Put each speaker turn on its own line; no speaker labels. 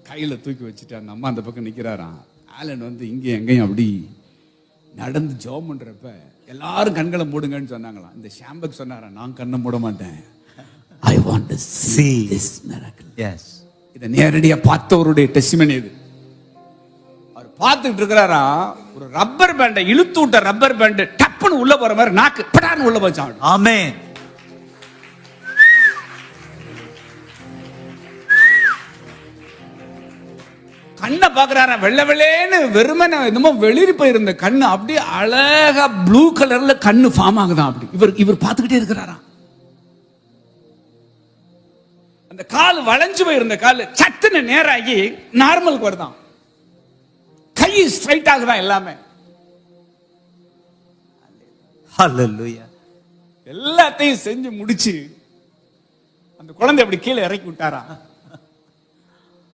கையில தூக்கி வச்சுட்டு அந்த அம்மா அந்த பக்கம் நிக்கிறாராம். ஆலன் வந்து இங்கே எங்கேயும் அப்படி நடந்து ஜெபம் பண்றப்ப எல்லாரும் கண்களை மூடுங்கன்னு சொன்னாங்களாம். இந்த ஷாம்பக் சொன்னாரா, நான் கண்ணை மூட மாட்டேன். I want to see this miracle.
Yes.
இதை நேரடியா பார்த்தவருடைய டெஸ்டிமனி இது. அவர் பார்த்துட்டு இருக்கிறாரா, ஒரு ரப்பர் பேண்டை இழுத்து விட்ட ரப்பர் பேண்ட் டப்புன்னு உள்ள போற மாதிரி நாக்கு படான்னு உள்ள போச்சான்.
ஆமென்.
கண்ணை பாக்குறாரா, வெள்ளை வெள்ளேன்னு வெறுமனே என்னமோ வெளிரி போயிருந்த கண்ணு அப்படியே அழகா ப்ளூ கலர்ல கண்ணு ஃபார்ம் ஆகுதான். அப்படி இவர் பார்த்துக்கிட்டே இருக்கிறாரா. அந்த கால் வளைஞ்சு போயிருந்த கால் சட்டுன்னு நேராகி நார்மலுக்கு வருதான். கை ஸ்ட்ரைட் ஆகுதான் எல்லாமே.
ஹல்லேலூயா.
எல்லாத்தையும் செஞ்சு முடிச்சு அந்த குழந்தை அப்படி கீழே இறக்கி விட்டாரா.